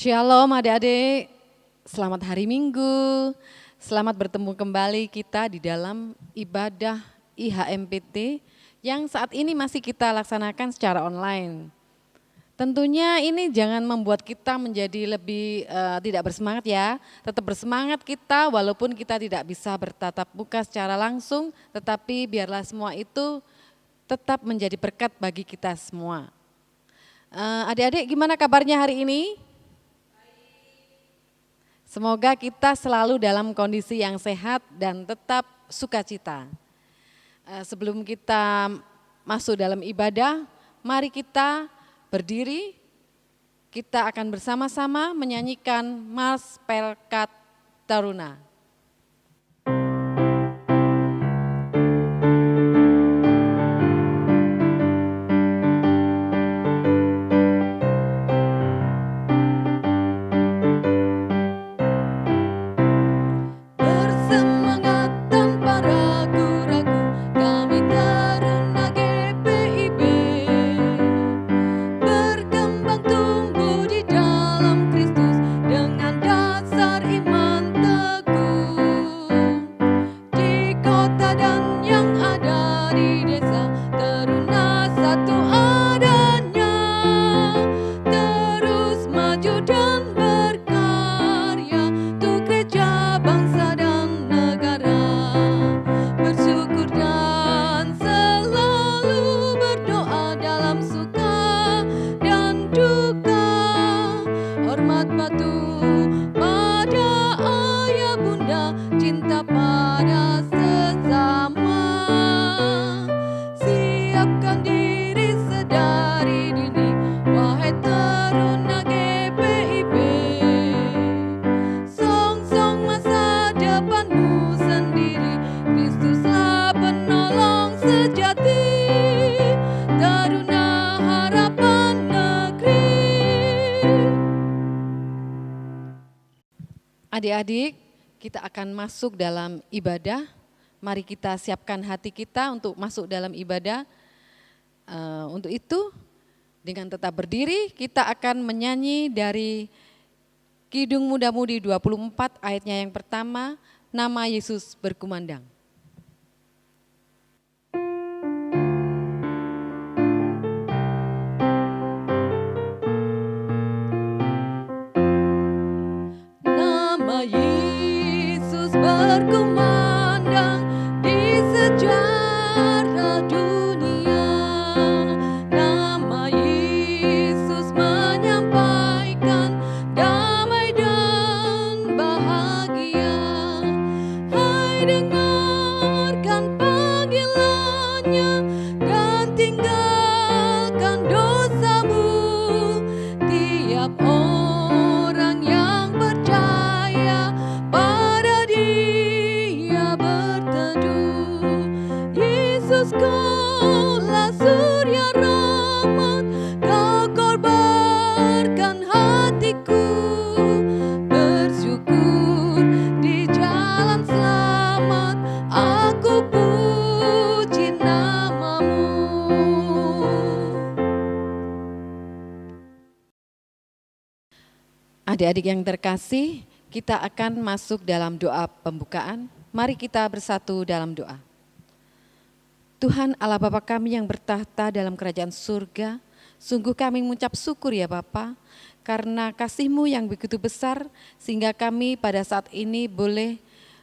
Shalom adik-adik, selamat hari Minggu, selamat bertemu kembali kita di dalam ibadah IHMPT yang saat ini masih kita laksanakan secara online. Tentunya ini jangan membuat kita menjadi lebih tidak bersemangat ya, tetap bersemangat kita walaupun kita tidak bisa bertatap muka secara langsung, tetapi biarlah semua itu tetap menjadi berkat bagi kita semua. Adik-adik gimana kabarnya hari ini? Semoga kita selalu dalam kondisi yang sehat dan tetap sukacita. Sebelum kita masuk dalam ibadah, mari kita berdiri, kita akan bersama-sama menyanyikan Mars Pelkat Taruna. Adik-adik, kita akan masuk dalam ibadah. Mari kita siapkan hati kita untuk masuk dalam ibadah. Untuk itu, dengan tetap berdiri, kita akan menyanyi dari Kidung Muda-Mudi 24 ayatnya yang pertama, Nama Yesus Berkumandang. Yesus berkumandang di sejarah dunia. Nama Yesus menyampaikan damai dan bahagia. Hai, dengarkan panggilannya dan tinggalkan dosamu. Tiap orang yang percaya pada Dia berteduh. Yesus, Kaulah surya rahmat, Kau kobarkan hatiku. Bersyukur di jalan selamat, aku puji nama-Mu. Adik-adik yang terkasih, kita akan masuk dalam doa pembukaan. Mari kita bersatu dalam doa. Tuhan Allah Bapa kami yang bertahta dalam kerajaan surga, sungguh kami mengucap syukur ya Bapa, karena kasih-Mu yang begitu besar, sehingga kami pada saat ini boleh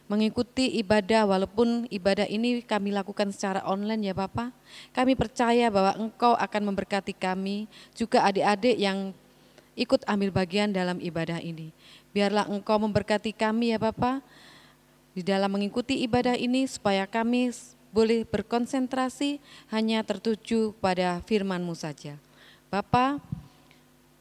mengikuti ibadah, walaupun ibadah ini kami lakukan secara online ya Bapa. Kami percaya bahwa Engkau akan memberkati kami, juga adik-adik yang ikut ambil bagian dalam ibadah ini. Biarlah Engkau memberkati kami ya Bapa di dalam mengikuti ibadah ini, supaya kami boleh berkonsentrasi hanya tertuju pada firman-Mu saja. Bapa,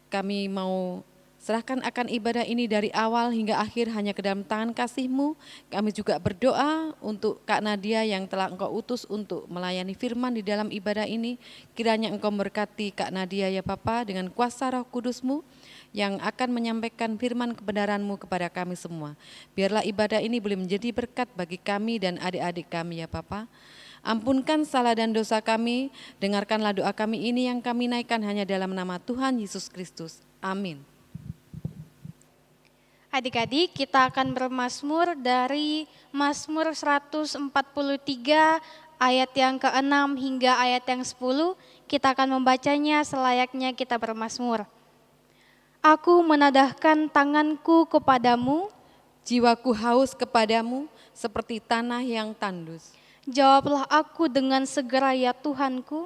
kami mau serahkan akan ibadah ini dari awal hingga akhir hanya ke dalam tangan kasih-Mu. Kami juga berdoa untuk Kak Nadia yang telah Engkau utus untuk melayani firman di dalam ibadah ini. Kiranya Engkau memberkati Kak Nadia ya Bapa dengan kuasa Roh Kudus-Mu yang akan menyampaikan firman kebenaran-Mu kepada kami semua. Biarlah ibadah ini boleh menjadi berkat bagi kami dan adik-adik kami ya Bapa. Ampunkan salah dan dosa kami, dengarkanlah doa kami ini yang kami naikkan hanya dalam nama Tuhan Yesus Kristus. Amin. Adik-adik, kita akan bermazmur dari Mazmur 143 ayat yang ke-6 hingga ayat yang 10. Kita akan membacanya selayaknya kita bermazmur. Aku menadahkan tanganku kepadamu, Jiwaku haus kepadamu seperti tanah yang tandus. jawablah aku dengan segera ya Tuhanku.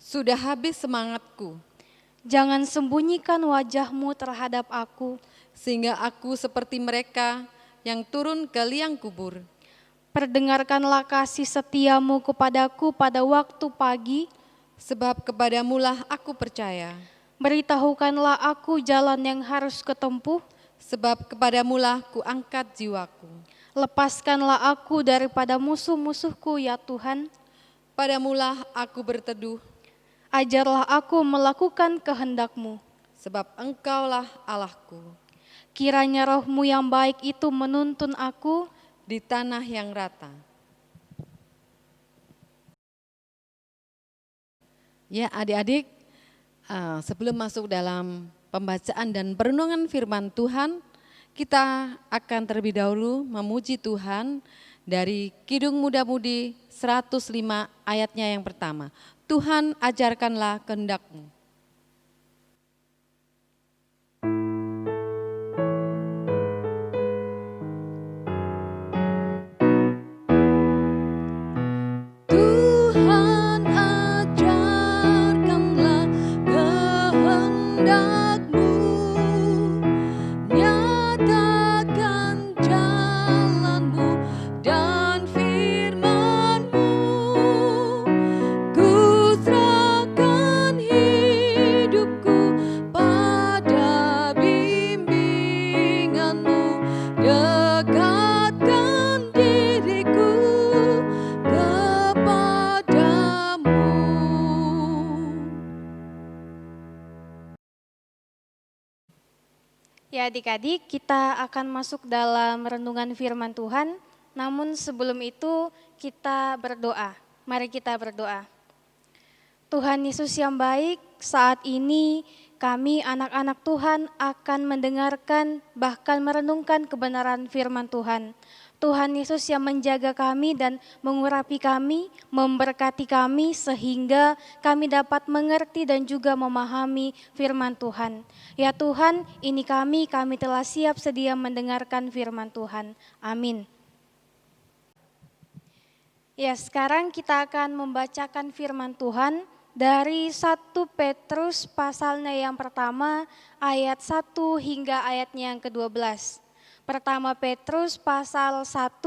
Sudah habis semangatku, Jangan sembunyikan wajahmu terhadap aku. sehingga aku seperti mereka yang turun ke liang kubur. Perdengarkanlah kasih setiamu kepadaku pada waktu pagi. Sebab kepadamulah aku percaya, Beritahukanlah aku jalan yang harus kutempuh. sebab kepadamulah ku angkat jiwaku. Lepaskanlah aku daripada musuh-musuhku ya Tuhan. Padamulah aku berteduh, Ajarlah aku melakukan kehendak-Mu. sebab Engkaulah Allahku. Kiranya roh-Mu yang baik itu menuntun aku Di tanah yang rata. Ya adik-adik, sebelum masuk dalam pembacaan dan perenungan firman Tuhan, kita akan terlebih dahulu memuji Tuhan dari Kidung Muda-Mudi 105 ayatnya yang pertama. Tuhan ajarkanlah kehendak-Mu. Tuhan ajarkanlah kehendak-Mu, nyatakan jalan-Mu dan firman-Mu. Ku serahkan hidupku pada bimbingan-Mu, dekatkan diriku kepadamu. Ya adik-adik, kita akan masuk dalam renungan firman Tuhan. Namun sebelum itu kita berdoa. Mari kita berdoa. Tuhan Yesus yang baik, saat ini kami anak-anak Tuhan akan mendengarkan bahkan merenungkan kebenaran firman Tuhan. Tuhan Yesus yang menjaga kami dan mengurapi kami, memberkati kami sehingga kami dapat mengerti dan juga memahami firman Tuhan. Ya Tuhan, ini kami telah siap sedia mendengarkan firman Tuhan. Amin. Ya, sekarang kita akan membacakan firman Tuhan dari 1 Petrus pasalnya yang pertama ayat 1 hingga ayatnya yang ke-12. Pertama Petrus pasal 1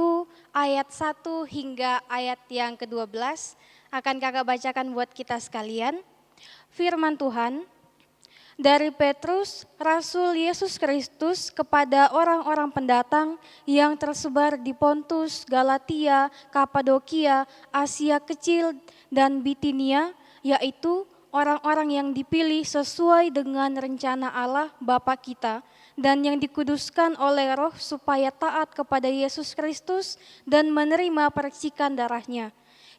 ayat 1 hingga ayat yang ke-12 akan kakak bacakan buat kita sekalian. Firman Tuhan, dari Petrus, Rasul Yesus Kristus kepada orang-orang pendatang yang tersebar di Pontus, Galatia, Kapadokia, Asia Kecil, dan Bitinia, yaitu orang-orang yang dipilih sesuai dengan rencana Allah Bapa kita, dan yang dikuduskan oleh Roh supaya taat kepada Yesus Kristus dan menerima percikan darahnya.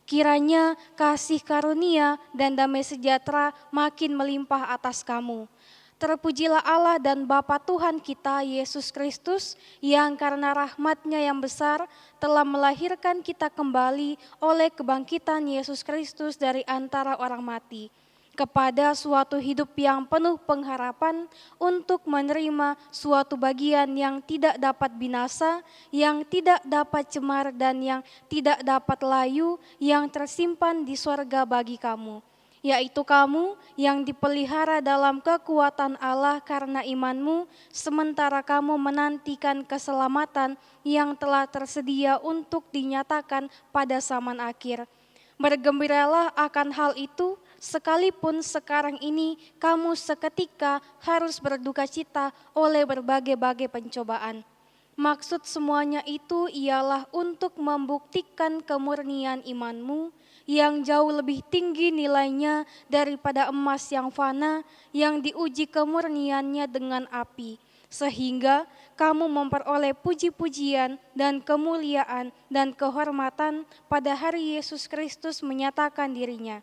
Kiranya kasih karunia dan damai sejahtera makin melimpah atas kamu. Terpujilah Allah dan Bapa Tuhan kita Yesus Kristus yang karena rahmat-Nya yang besar telah melahirkan kita kembali oleh kebangkitan Yesus Kristus dari antara orang mati, kepada suatu hidup yang penuh pengharapan untuk menerima suatu bagian yang tidak dapat binasa, yang tidak dapat cemar dan yang tidak dapat layu, yang tersimpan di sorga bagi kamu, yaitu kamu yang dipelihara dalam kekuatan Allah karena imanmu, sementara kamu menantikan keselamatan yang telah tersedia untuk dinyatakan pada zaman akhir. Bergembiralah akan hal itu, sekalipun sekarang ini kamu seketika harus berduka cita oleh berbagai-bagai pencobaan. Maksud semuanya itu ialah untuk membuktikan kemurnian imanmu yang jauh lebih tinggi nilainya daripada emas yang fana yang diuji kemurniannya dengan api, sehingga kamu memperoleh puji-pujian dan kemuliaan dan kehormatan pada hari Yesus Kristus menyatakan dirinya.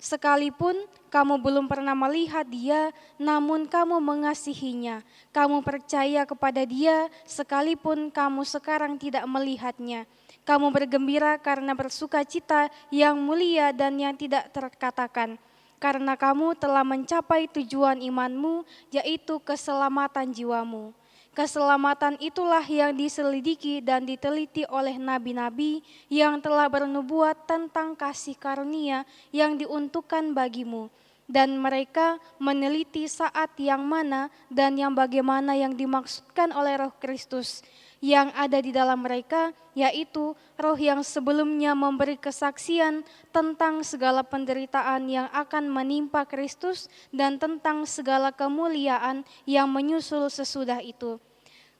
Sekalipun Kamu belum pernah melihat dia, namun kamu mengasihinya. Kamu percaya kepada dia, sekalipun kamu sekarang tidak melihatnya. Kamu bergembira karena bersukacita yang mulia dan yang tidak terkatakan. Karena kamu telah mencapai tujuan imanmu, yaitu keselamatan jiwamu. Keselamatan itulah yang diselidiki dan diteliti oleh nabi-nabi yang telah bernubuat tentang kasih karunia yang diuntukkan bagimu. Dan mereka meneliti saat yang mana dan yang bagaimana yang dimaksudkan oleh Roh Kristus yang ada di dalam mereka, yaitu roh yang sebelumnya memberi kesaksian tentang segala penderitaan yang akan menimpa Kristus dan tentang segala kemuliaan yang menyusul sesudah itu.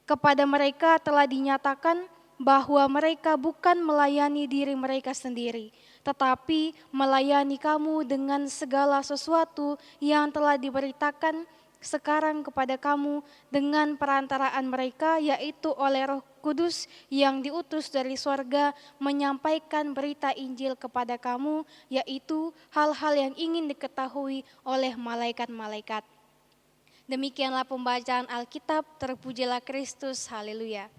Kepada mereka telah dinyatakan bahwa mereka bukan melayani diri mereka sendiri, tetapi melayani kamu dengan segala sesuatu yang telah diberitakan sekarang kepada kamu dengan perantaraan mereka, yaitu oleh Roh Kudus yang diutus dari sorga menyampaikan berita Injil kepada kamu, yaitu hal-hal yang ingin diketahui oleh malaikat-malaikat. Demikianlah pembacaan Alkitab, terpujilah Kristus, haleluya.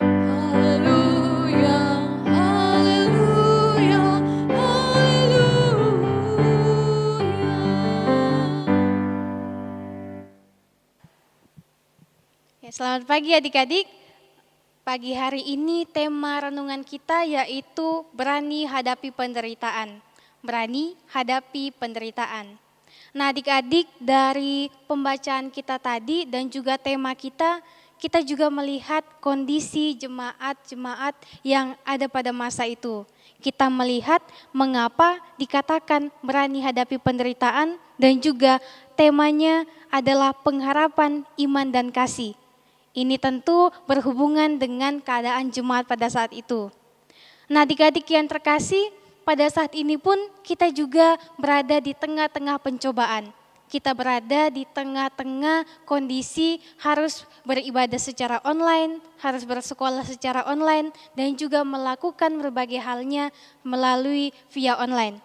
Haleluya, haleluya, haleluya. Ya, selamat pagi adik-adik. Pagi hari ini tema renungan kita yaitu berani hadapi penderitaan. Berani hadapi penderitaan. Nah adik-adik, dari pembacaan kita tadi dan juga tema kita juga melihat kondisi jemaat-jemaat yang ada pada masa itu. Kita melihat mengapa dikatakan berani hadapi penderitaan dan juga temanya adalah pengharapan, iman, dan kasih. Ini tentu berhubungan dengan keadaan jemaat pada saat itu. Nah adik-adik yang terkasih, pada saat ini pun kita juga berada di tengah-tengah pencobaan. Kita berada di tengah-tengah kondisi harus beribadah secara online, harus bersekolah secara online, dan juga melakukan berbagai halnya melalui via online.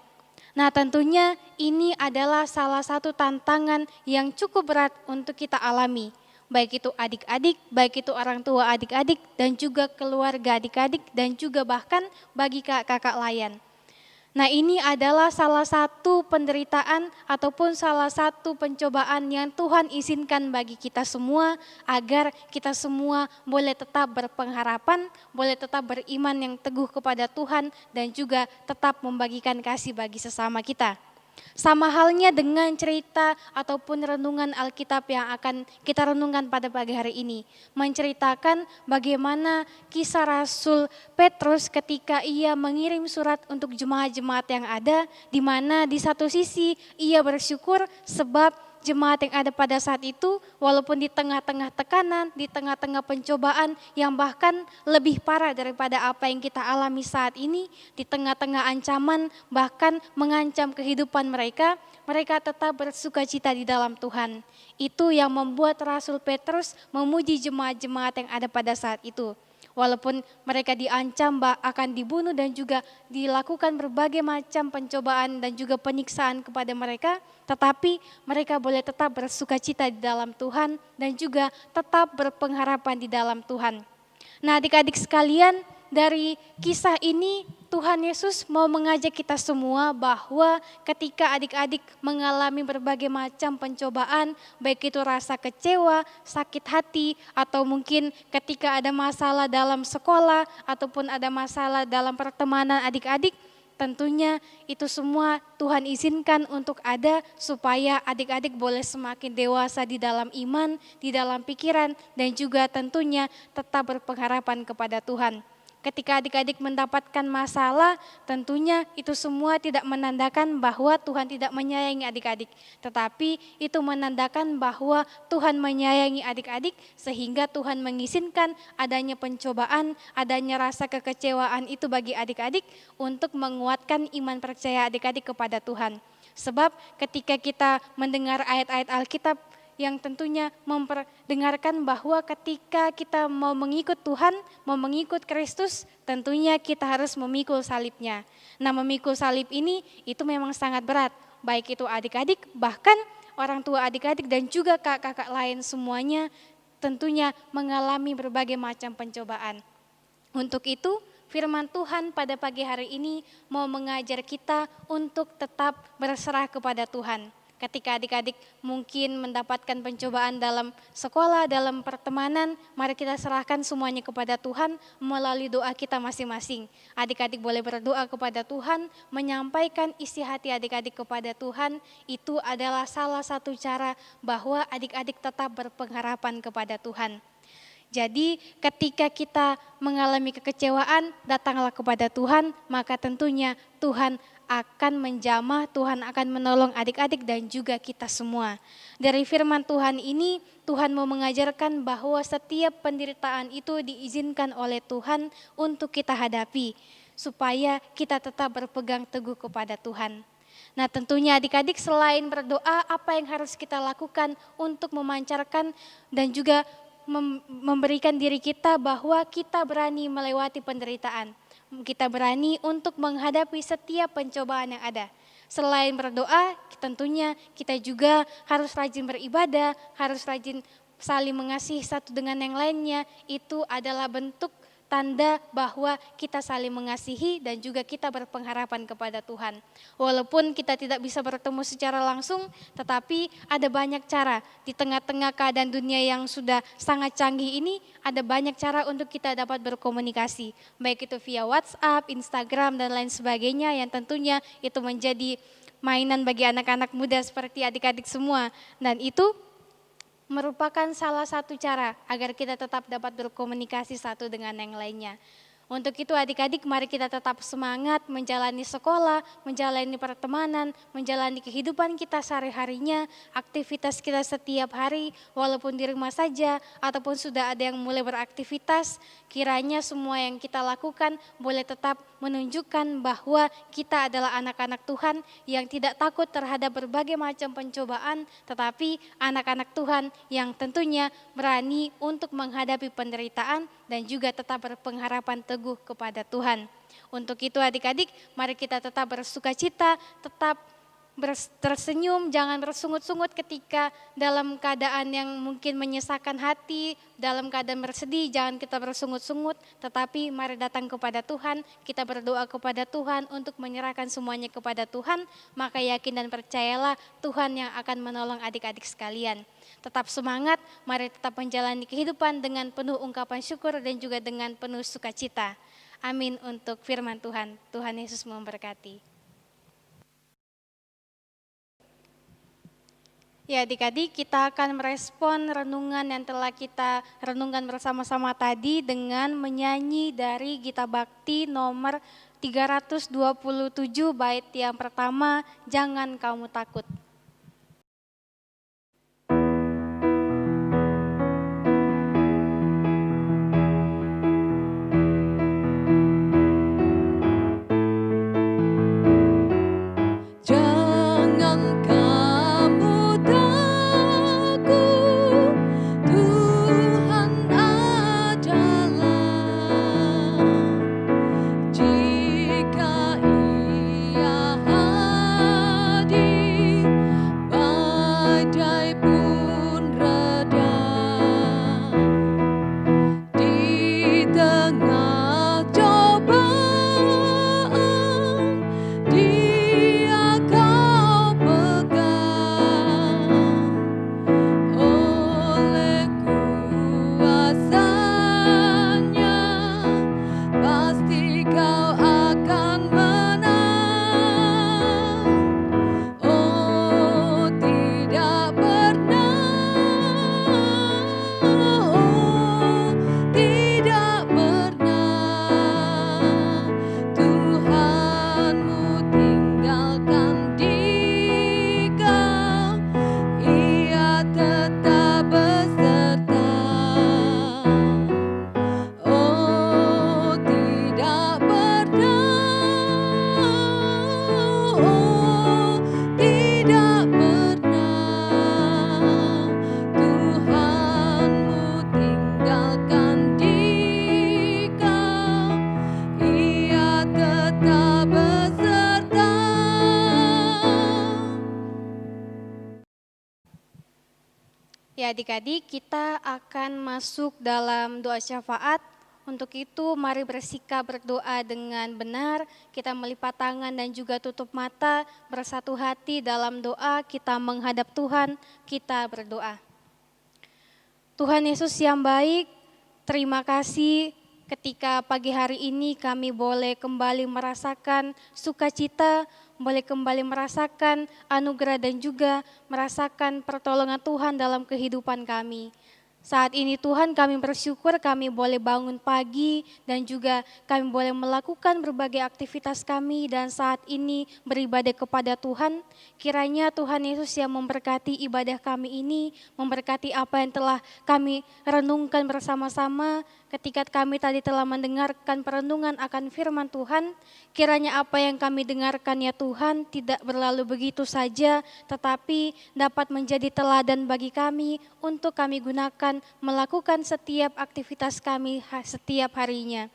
Nah tentunya ini adalah salah satu tantangan yang cukup berat untuk kita alami. Baik itu adik-adik, baik itu orang tua adik-adik, dan juga keluarga adik-adik, dan juga bahkan bagi kakak layan. Nah ini adalah salah satu penderitaan ataupun salah satu pencobaan yang Tuhan izinkan bagi kita semua agar kita semua boleh tetap berpengharapan, boleh tetap beriman yang teguh kepada Tuhan dan juga tetap membagikan kasih bagi sesama kita. Sama halnya dengan cerita ataupun renungan Alkitab yang akan kita renungkan pada pagi hari ini. Menceritakan bagaimana kisah Rasul Petrus ketika ia mengirim surat untuk jemaat-jemaat yang ada, di mana di satu sisi ia bersyukur sebab jemaat yang ada pada saat itu walaupun di tengah-tengah tekanan, di tengah-tengah pencobaan yang bahkan lebih parah daripada apa yang kita alami saat ini, di tengah-tengah ancaman bahkan mengancam kehidupan mereka, mereka tetap bersukacita di dalam Tuhan. Itu yang membuat Rasul Petrus memuji jemaat-jemaat yang ada pada saat itu. Walaupun mereka diancam akan dibunuh dan juga dilakukan berbagai macam pencobaan dan juga penyiksaan kepada mereka, tetapi mereka boleh tetap bersukacita di dalam Tuhan dan juga tetap berpengharapan di dalam Tuhan. Nah adik-adik sekalian, dari kisah ini Tuhan Yesus mau mengajak kita semua bahwa ketika adik-adik mengalami berbagai macam pencobaan, baik itu rasa kecewa, sakit hati, atau mungkin ketika ada masalah dalam sekolah ataupun ada masalah dalam pertemanan adik-adik, tentunya itu semua Tuhan izinkan untuk ada supaya adik-adik boleh semakin dewasa di dalam iman, di dalam pikiran, dan juga tentunya tetap berpengharapan kepada Tuhan. Ketika adik-adik mendapatkan masalah, tentunya itu semua tidak menandakan bahwa Tuhan tidak menyayangi adik-adik. Tetapi itu menandakan bahwa Tuhan menyayangi adik-adik sehingga Tuhan mengizinkan adanya pencobaan, adanya rasa kekecewaan itu bagi adik-adik untuk menguatkan iman percaya adik-adik kepada Tuhan. Sebab ketika kita mendengar ayat-ayat Alkitab yang tentunya memperdengarkan bahwa ketika kita mau mengikut Tuhan, mau mengikut Kristus, tentunya kita harus memikul salibnya. Nah, memikul salib ini itu memang sangat berat, baik itu adik-adik, bahkan orang tua adik-adik dan juga kakak-kakak lain semuanya tentunya mengalami berbagai macam pencobaan. Untuk itu, firman Tuhan pada pagi hari ini mau mengajar kita untuk tetap berserah kepada Tuhan. Ketika adik-adik mungkin mendapatkan pencobaan dalam sekolah, dalam pertemanan, mari kita serahkan semuanya kepada Tuhan melalui doa kita masing-masing. Adik-adik boleh berdoa kepada Tuhan, menyampaikan isi hati adik-adik kepada Tuhan, itu adalah salah satu cara bahwa adik-adik tetap berpengharapan kepada Tuhan. Jadi ketika kita mengalami kekecewaan, datanglah kepada Tuhan, maka tentunya Tuhan akan menjamah, Tuhan akan menolong adik-adik dan juga kita semua. Dari firman Tuhan ini, Tuhan mau mengajarkan bahwa setiap penderitaan itu diizinkan oleh Tuhan untuk kita hadapi, supaya kita tetap berpegang teguh kepada Tuhan. Nah, tentunya adik-adik selain berdoa, apa yang harus kita lakukan untuk memancarkan dan juga memberikan diri kita bahwa kita berani melewati penderitaan. Kita berani untuk menghadapi setiap pencobaan yang ada. Selain berdoa, tentunya kita juga harus rajin beribadah, harus rajin saling mengasihi satu dengan yang lainnya. Itu adalah bentuk tanda bahwa kita saling mengasihi dan juga kita berpengharapan kepada Tuhan. Walaupun kita tidak bisa bertemu secara langsung, tetapi ada banyak cara. Di tengah-tengah keadaan dunia yang sudah sangat canggih ini, ada banyak cara untuk kita dapat berkomunikasi. Baik itu via WhatsApp, Instagram, dan lain sebagainya yang tentunya itu menjadi mainan bagi anak-anak muda seperti adik-adik semua. Dan itu merupakan salah satu cara agar kita tetap dapat berkomunikasi satu dengan yang lainnya. Untuk itu adik-adik mari kita tetap semangat menjalani sekolah, menjalani pertemanan, menjalani kehidupan kita sehari-harinya, aktivitas kita setiap hari, walaupun di rumah saja ataupun sudah ada yang mulai beraktivitas, kiranya semua yang kita lakukan boleh tetap menunjukkan bahwa kita adalah anak-anak Tuhan yang tidak takut terhadap berbagai macam pencobaan, tetapi anak-anak Tuhan yang tentunya berani untuk menghadapi penderitaan dan juga tetap berpengharapan teguh kepada Tuhan. Untuk itu adik-adik, mari kita tetap bersukacita, tetap tersenyum, jangan bersungut-sungut ketika dalam keadaan yang mungkin menyesakan hati, dalam keadaan bersedih, jangan kita bersungut-sungut, tetapi mari datang kepada Tuhan, kita berdoa kepada Tuhan untuk menyerahkan semuanya kepada Tuhan, maka yakin dan percayalah Tuhan yang akan menolong adik-adik sekalian. Tetap semangat, mari tetap menjalani kehidupan dengan penuh ungkapan syukur dan juga dengan penuh sukacita. Amin untuk firman Tuhan. Tuhan Yesus memberkati. Ya adik-adik, kita akan merespon renungan yang telah kita renungkan bersama-sama tadi dengan menyanyi dari Gita Bakti nomor 327 bait yang pertama, Jangan Kamu Takut. Jangan kamu takut, Tuhan adalah. Jika Ia hadir, badai pun reda. Di tengah cobaan, Dia kau pegang. Ya adik-adik, kita akan masuk dalam doa syafaat. Untuk itu mari bersikap berdoa dengan benar, kita melipat tangan dan juga tutup mata, bersatu hati dalam doa, kita menghadap Tuhan, kita berdoa. Tuhan Yesus yang baik, terima kasih ketika pagi hari ini kami boleh kembali merasakan sukacita, boleh kembali merasakan anugerah dan juga merasakan pertolongan Tuhan dalam kehidupan kami. Saat ini Tuhan kami bersyukur kami boleh bangun pagi dan juga kami boleh melakukan berbagai aktivitas kami dan saat ini beribadah kepada Tuhan. Kiranya Tuhan Yesus yang memberkati ibadah kami ini, memberkati apa yang telah kami renungkan bersama-sama ketika kami tadi telah mendengarkan perenungan akan firman Tuhan. Kiranya apa yang kami dengarkan ya Tuhan tidak berlalu begitu saja, tetapi dapat menjadi teladan bagi kami untuk kami gunakan melakukan setiap aktivitas kami setiap harinya.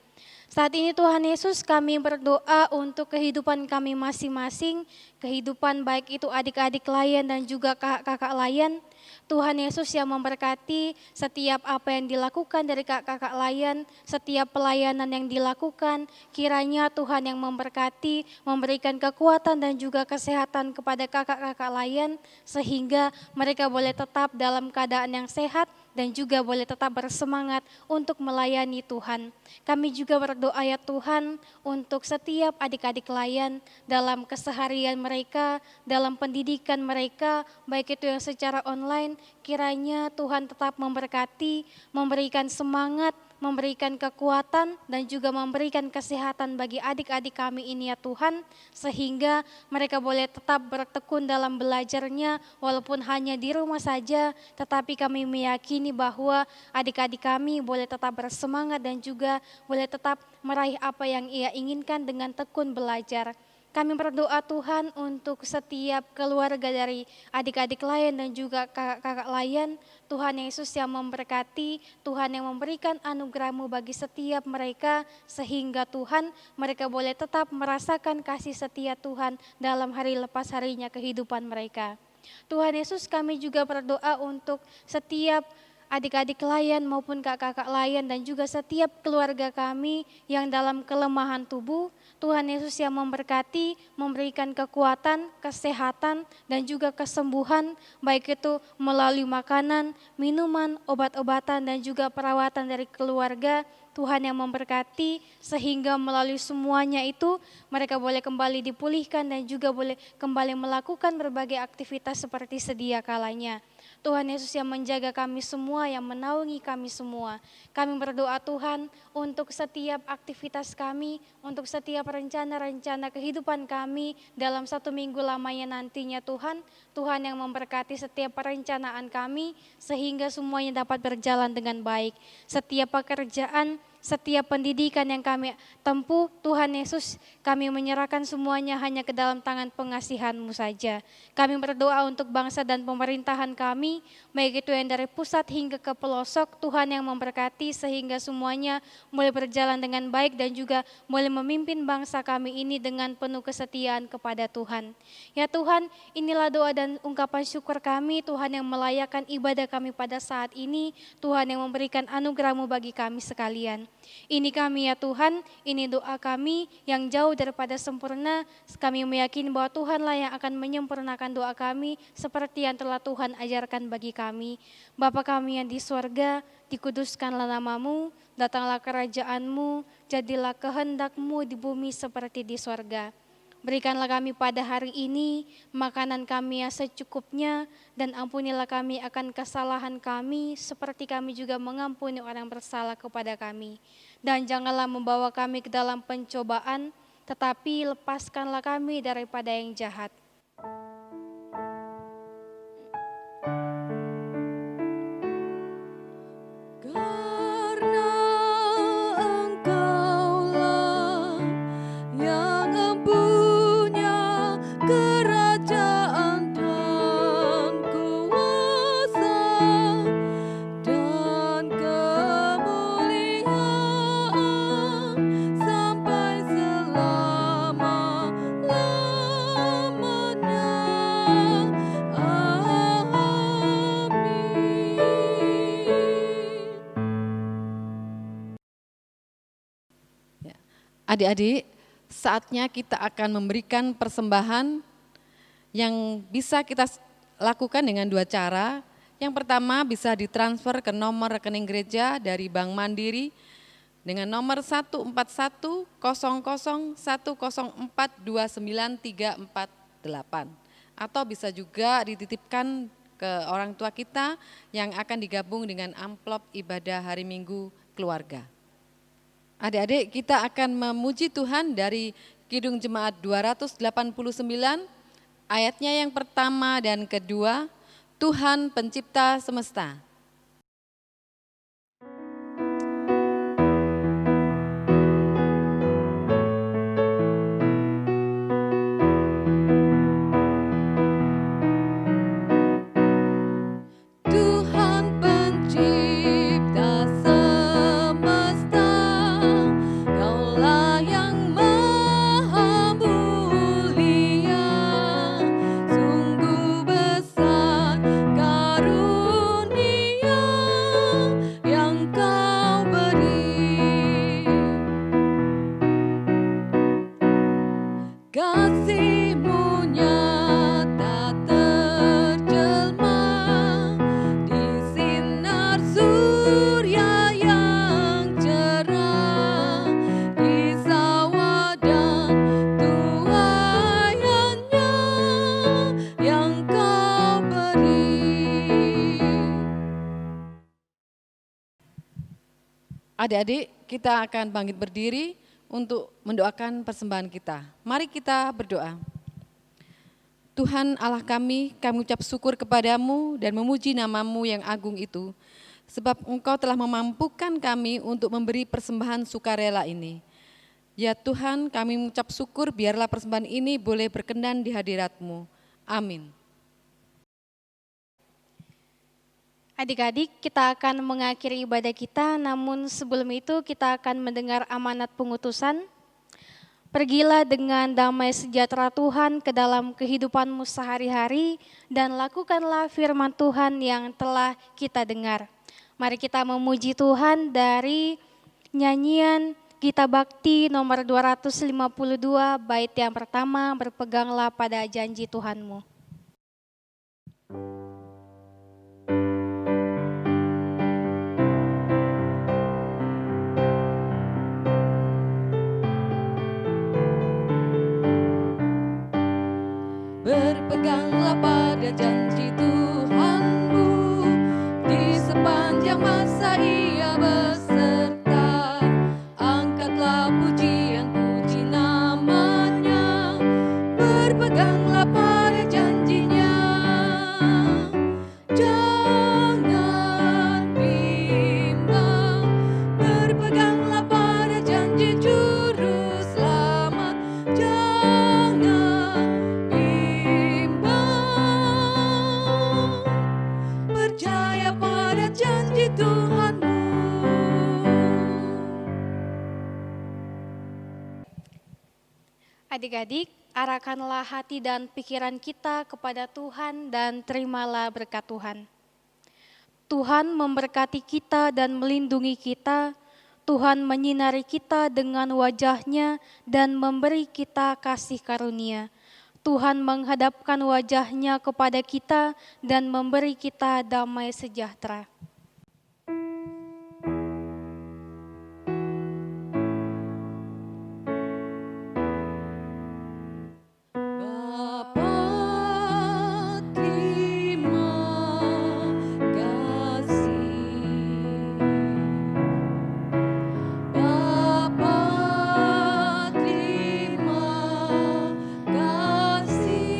Saat ini Tuhan Yesus kami berdoa untuk kehidupan kami masing-masing, kehidupan baik itu adik-adik layan dan juga kakak-kakak layan. Tuhan Yesus yang memberkati setiap apa yang dilakukan dari kakak-kakak layan, setiap pelayanan yang dilakukan, kiranya Tuhan yang memberkati, memberikan kekuatan dan juga kesehatan kepada kakak-kakak layan, sehingga mereka boleh tetap dalam keadaan yang sehat, dan juga boleh tetap bersemangat untuk melayani Tuhan. Kami juga berdoa ya Tuhan untuk setiap adik-adik layan dalam keseharian mereka, dalam pendidikan mereka, baik itu yang secara online, kiranya Tuhan tetap memberkati, memberikan semangat, memberikan kekuatan dan juga memberikan kesehatan bagi adik-adik kami ini ya Tuhan, sehingga mereka boleh tetap bertekun dalam belajarnya walaupun hanya di rumah saja, tetapi kami meyakini bahwa adik-adik kami boleh tetap bersemangat dan juga boleh tetap meraih apa yang ia inginkan dengan tekun belajar. Kami berdoa Tuhan untuk setiap keluarga dari adik-adik layan dan juga kakak-kakak layan. Tuhan Yesus yang memberkati, Tuhan yang memberikan anugerah-Mu bagi setiap mereka, sehingga Tuhan mereka boleh tetap merasakan kasih setia Tuhan dalam hari lepas harinya kehidupan mereka. Tuhan Yesus kami juga berdoa untuk setiap adik-adik layan maupun kakak-kakak layan dan juga setiap keluarga kami yang dalam kelemahan tubuh. Tuhan Yesus yang memberkati, memberikan kekuatan, kesehatan dan juga kesembuhan, baik itu melalui makanan, minuman, obat-obatan dan juga perawatan dari keluarga. Tuhan yang memberkati sehingga melalui semuanya itu mereka boleh kembali dipulihkan dan juga boleh kembali melakukan berbagai aktivitas seperti sedia kalanya. Tuhan Yesus yang menjaga kami semua, yang menaungi kami semua. Kami berdoa Tuhan untuk setiap aktivitas kami, untuk setiap rencana-rencana kehidupan kami dalam 1 minggu lamanya nantinya Tuhan. Tuhan yang memberkati setiap perencanaan kami sehingga semuanya dapat berjalan dengan baik. Setiap pekerjaan, setiap pendidikan yang kami tempuh, Tuhan Yesus, kami menyerahkan semuanya hanya ke dalam tangan pengasihan-Mu saja. Kami berdoa untuk bangsa dan pemerintahan kami, baik itu yang dari pusat hingga ke pelosok, Tuhan yang memberkati sehingga semuanya boleh berjalan dengan baik dan juga boleh memimpin bangsa kami ini dengan penuh kesetiaan kepada Tuhan. Ya Tuhan, inilah doa dan ungkapan syukur kami, Tuhan yang melayakkan ibadah kami pada saat ini, Tuhan yang memberikan anugerah-Mu bagi kami sekalian. Ini kami ya Tuhan, ini doa kami yang jauh daripada sempurna. Kami meyakini bahwa Tuhanlah yang akan menyempurnakan doa kami seperti yang telah Tuhan ajarkan bagi kami. Bapa kami yang di sorga, dikuduskanlah nama-Mu, datanglah kerajaan-Mu, jadilah kehendak-Mu di bumi seperti di sorga. Berikanlah kami pada hari ini makanan kami yang secukupnya, dan ampunilah kami akan kesalahan kami seperti kami juga mengampuni orang bersalah kepada kami. Dan janganlah membawa kami ke dalam pencobaan, tetapi lepaskanlah kami daripada yang jahat. Karena Engkaulah yang empunya kerajaan dan kuasa dan kemuliaan sampai selama-lamanya. Amin. Adik-adik, saatnya kita akan memberikan persembahan yang bisa kita lakukan dengan dua cara. Yang pertama bisa ditransfer ke nomor rekening gereja dari Bank Mandiri dengan nomor 1410010429348, atau bisa juga dititipkan ke orang tua kita yang akan digabung dengan amplop ibadah hari Minggu keluarga. Adik-adik, kita akan memuji Tuhan dari Kidung Jemaat 289, ayatnya yang pertama dan kedua, Tuhan Pencipta Semesta. Tuhan pencipta semesta, Kaulah yang maha mulia, sungguh besar karunia yang Kau beri. Kasih-Mu nyata terjelma di sinar surya yang cerah, di sawah dan tuaiannya yang Kau beri. Adik-adik, kita akan bangkit berdiri untuk mendoakan persembahan kita. Mari kita berdoa. Tuhan Allah kami ucap syukur kepadamu dan memuji nama-Mu yang agung itu, sebab Engkau telah memampukan kami untuk memberi persembahan sukarela ini. Ya Tuhan, kami mengucap syukur, biarlah persembahan ini boleh berkenan di hadirat-Mu. Amin. Adik-adik, kita akan mengakhiri ibadah kita, namun sebelum itu kita akan mendengar amanat pengutusan. Pergilah dengan damai sejahtera Tuhan ke dalam kehidupanmu sehari-hari dan lakukanlah firman Tuhan yang telah kita dengar. Mari kita memuji Tuhan dari nyanyian Gita Bakti nomor 252, bait yang pertama, berpeganglah pada janji Tuhanmu. Berpeganglah pada janji Tuhanmu, di sepanjang masa Ia beserta. Angkatlah pujian-puji namanya, berpeganglah pada janjinya. Jangan bimbang, berpeganglah pada janji Juru Selamat. Jangan percaya pada janji Tuhanmu. Adik-adik, arahkanlah hati dan pikiran kita kepada Tuhan dan terimalah berkat Tuhan. Tuhan memberkati kita dan melindungi kita. Tuhan menyinari kita dengan wajah-Nya dan memberi kita kasih karunia. Tuhan menghadapkan wajah-Nya kepada kita dan memberi kita damai sejahtera. Bapa, terima kasih. Bapa, terima kasih.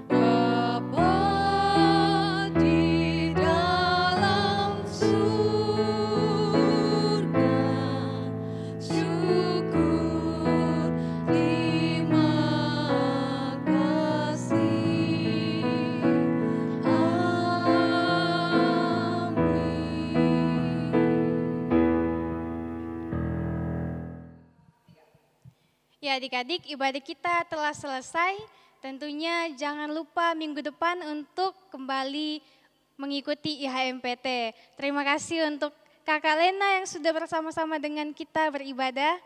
Bapa di dalam surga, syukur terima kasih. Ya adik-adik, ibadah kita telah selesai. Tentunya jangan lupa minggu depan untuk kembali mengikuti IHMPT. Terima kasih untuk Kakak Lena yang sudah bersama-sama dengan kita beribadah.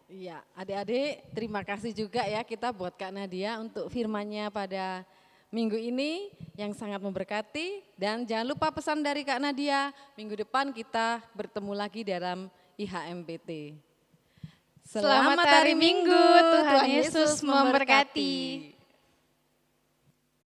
Iya, adik-adik terima kasih juga ya kita buat Kak Nadia untuk firman-Nya pada minggu ini yang sangat memberkati. Dan jangan lupa pesan dari Kak Nadia, minggu depan kita bertemu lagi dalam IHMPT. Selamat hari Minggu, Tuhan Yesus memberkati.